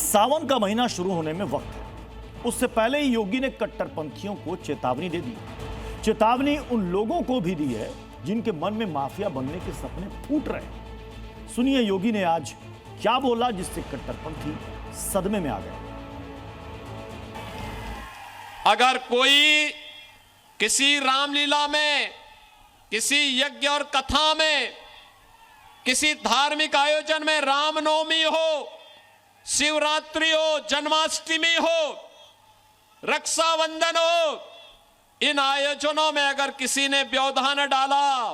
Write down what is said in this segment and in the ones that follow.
सावन का महीना शुरू होने में वक्त है। उससे पहले ही योगी ने कट्टरपंथियों को चेतावनी दे दी। चेतावनी उन लोगों को भी दी है जिनके मन में माफिया बनने के सपने फूट रहे हैं। सुनिए योगी ने आज क्या बोला जिससे कट्टरपंथी सदमे में आ गए। अगर कोई किसी रामलीला में, किसी यज्ञ और कथा में, किसी धार्मिक आयोजन में, रामनवमी हो, शिवरात्रि हो, जन्माष्टमी हो, रक्षाबंधन हो, इन आयोजनों में अगर किसी ने व्यवधान डाला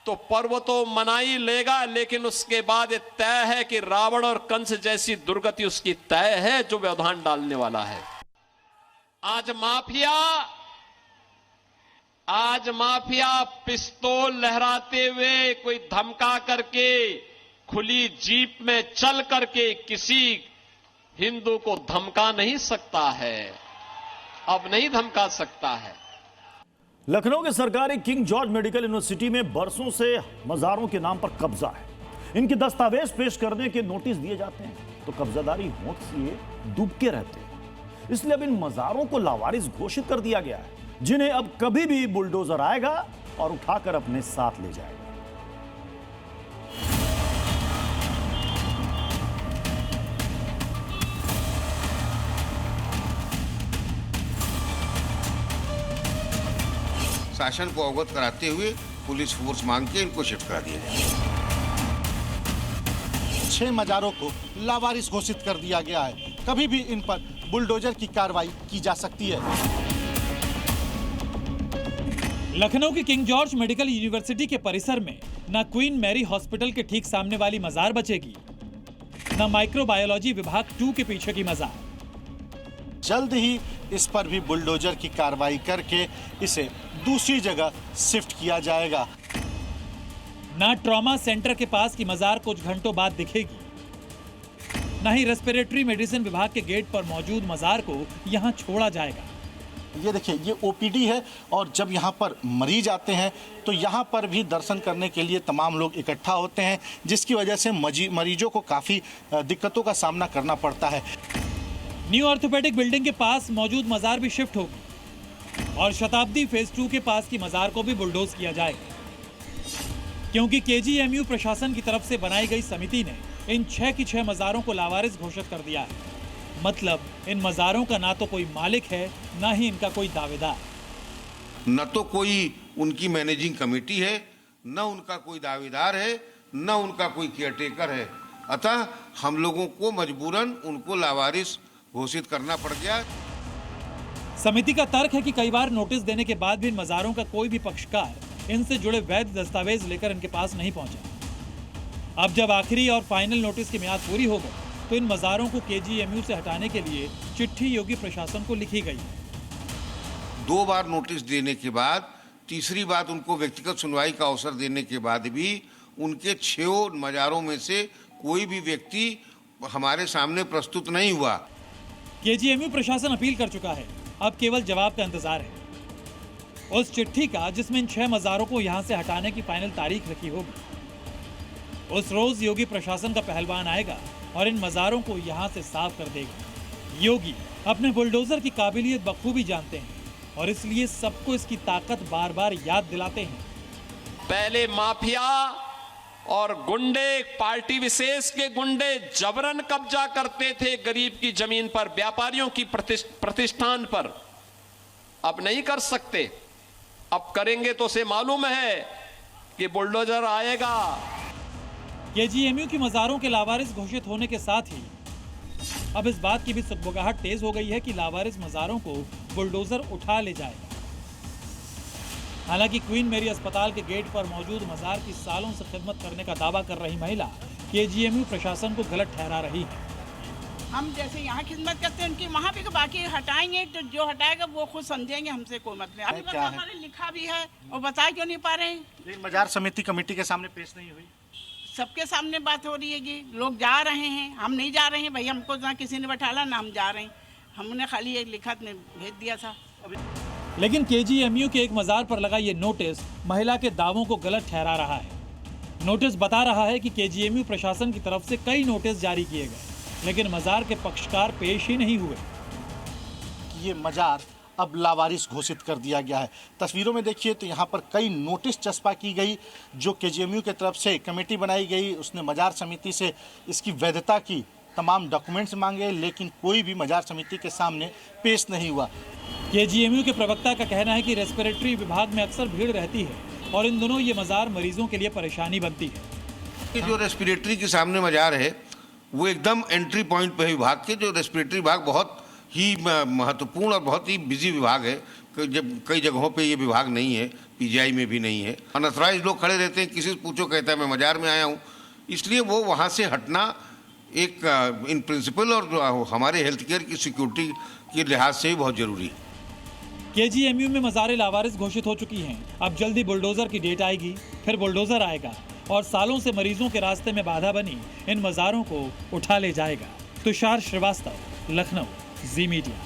तो पर्व तो मना ही लेगा, लेकिन उसके बाद ये तय है कि रावण और कंस जैसी दुर्गति उसकी तय है जो व्यवधान डालने वाला है। आज माफिया पिस्तौल लहराते हुए, कोई धमका करके, खुली जीप में चल करके किसी हिंदू को धमका नहीं सकता है, अब नहीं धमका सकता है। लखनऊ के सरकारी किंग जॉर्ज मेडिकल यूनिवर्सिटी में बरसों से मजारों के नाम पर कब्जा है। इनके दस्तावेज पेश करने के नोटिस दिए जाते हैं तो कब्जादारी होंठ से डूब के रहते हैं। इसलिए अब इन मजारों को लावारिस घोषित कर दिया गया है, जिन्हें अब कभी भी बुलडोजर आएगा और उठाकर अपने साथ ले जाएगा। शासन को अवगत कराते हुए पुलिस फोर्स मांग के इनको शिफ्ट करा दिया जाए। 6 मजारों को लावारिस घोषित कर दिया गया है। कभी भी इन पर बुलडोजर की कार्रवाई की जा सकती है। लखनऊ की किंग जॉर्ज मेडिकल यूनिवर्सिटी के परिसर में न क्वीन मैरी हॉस्पिटल के ठीक सामने वाली मजार बचेगी, न माइक्रोबायोलॉजी विभाग 2 के पीछे की मजार। जल्द ही इस पर भी बुलडोजर की कार्रवाई करके इसे दूसरी जगह शिफ्ट किया जाएगा। ना ट्रॉमा सेंटर के पास की मजार कुछ घंटों बाद दिखेगी, ना ही रेस्पिरेटरी मेडिसिन विभाग के गेट पर मौजूद मजार को यहां छोड़ा जाएगा। ये देखिए, ये ओपीडी है और जब यहाँ पर मरीज आते हैं तो यहाँ पर भी दर्शन करने के लिए तमाम लोग इकट्ठा होते हैं, जिसकी वजह से मरीजों को काफ़ी दिक्कतों का सामना करना पड़ता है। न्यू ऑर्थोपेडिक बिल्डिंग के पास मौजूद मजार भी शिफ्ट होगी और शताब्दी फेज 2 के पास की मजार को भी बुलडोज किया जाएगा, क्योंकि केजीएमयू प्रशासन की तरफ से बनाई गई समिति ने इन 6 की 6 मजारों को लावारिस घोषित कर दिया है। मतलब इन मजारों का ना तो कोई मालिक है, ना ही इनका कोई दावेदार। न तो कोई उनकी मैनेजिंग कमेटी है, न उनका कोई दावेदार है, न उनका कोई केयरटेकर है। अतः हम लोगों को मजबूरन उनको लावारिस घोषित करना पड़ गया। समिति का तर्क है कि कई बार नोटिस देने के बाद भी इन मजारों का कोई भी पक्षकार इनसे जुड़े वैध दस्तावेज लेकर इनके पास नहीं पहुंचा। अब जब आखिरी और फाइनल नोटिस की मियाद पूरी हो गई तो इन मजारों को केजीएमयू से हटाने के लिए चिट्ठी योगी प्रशासन को लिखी गई है। 2 बार नोटिस देने के बाद, तीसरी बार उनको व्यक्तिगत सुनवाई का अवसर देने के बाद भी उनके 6 मजारों में से कोई भी व्यक्ति हमारे सामने प्रस्तुत नहीं हुआ। केजीएमयू प्रशासन अपील कर चुका है, अब केवल जवाब का इंतजार है। उस चिट्ठी का जिसमें इन 6 मजारों को यहां से हटाने की फाइनल तारीख रखी होगी। उस रोज योगी प्रशासन का पहलवान आएगा और इन मजारों को यहां से साफ कर देगा। योगी अपने बुलडोजर की काबिलियत बखूबी जानते हैं और इसलिए सबको इसकी ताकत बार बार याद दिलाते हैं। पहले माफिया और गुंडे, पार्टी विशेष के गुंडे जबरन कब्जा करते थे गरीब की जमीन पर, व्यापारियों की प्रतिष्ठान पर। अब नहीं कर सकते, अब करेंगे तो उसे मालूम है कि बुलडोजर आएगा। केजीएमयू की मजारों के लावारिस घोषित होने के साथ ही अब इस बात की भी सगबगाहट तेज हो गई है कि लावारिस मजारों को बुलडोजर उठा ले जाएगा। हालांकि क्वीन मैरी अस्पताल के गेट पर मौजूद मजार की सालों से खिदमत करने का दावा कर रही महिला केजीएमयू प्रशासन को गलत ठहरा रही है। हम जैसे यहाँ खिदमत करते हैं उनकी, वहाँ भी बाकी हटाएंगे तो जो हटाएगा वो खुद समझेंगे, हमसे कोई मतलब नहीं। अभी हमारे लिखा भी है और बता क्यों नहीं पा रहे हैं। मजार समिति कमेटी के सामने पेश नहीं हुई, सबके सामने बात हो रही है कि लोग जा रहे हैं, हम नहीं जा रहे हैं भाई। हमको ना किसी ने बैठाला ना हम जा रहे हैं, हमने खाली एक लिखत में भेज दिया था। लेकिन केजीएमयू के एक मजार पर लगा ये नोटिस महिला के दावों को गलत ठहरा रहा है। नोटिस बता रहा है कि केजीएमयू प्रशासन की तरफ से कई नोटिस जारी किए गए लेकिन मजार के पक्षकार पेश ही नहीं हुए। ये मजार अब लावारिस घोषित कर दिया गया है। तस्वीरों में देखिए तो यहाँ पर कई नोटिस चस्पा की गई, जो केजीएमयू की तरफ से कमेटी बनाई गई, उसने मजार समिति से इसकी वैधता की तमाम डॉक्यूमेंट्स मांगे, लेकिन कोई भी मजार समिति के सामने पेश नहीं हुआ। केजीएमयू के प्रवक्ता का कहना है कि रेस्पिरेटरी विभाग में अक्सर भीड़ रहती है और इन दिनों ये मजार मरीजों के लिए परेशानी बनती है। जो रेस्पिरेटरी के सामने मजार है वो एकदम एंट्री पॉइंट पे है विभाग के। जो रेस्पिरेटरी विभाग बहुत ही महत्वपूर्ण और बहुत ही बिजी विभाग है। जब कई जगहों पे ये विभाग नहीं है, पीजीआई में भी नहीं है। अनऑथराइज लोग खड़े रहते हैं, किसी से पूछो कहता है मैं मजार में आया हूँ। इसलिए वो वहाँ से हटना एक इन प्रिंसिपल और हमारे हेल्थ केयर की सिक्योरिटी के लिहाज से भी बहुत जरूरी है। केजीएमयू में मज़ारे लावारिस घोषित हो चुकी हैं। अब जल्दी बुलडोजर की डेट आएगी, फिर बुलडोजर आएगा और सालों से मरीजों के रास्ते में बाधा बनी इन मज़ारों को उठा ले जाएगा। तुषार श्रीवास्तव, लखनऊ, जी मीडिया।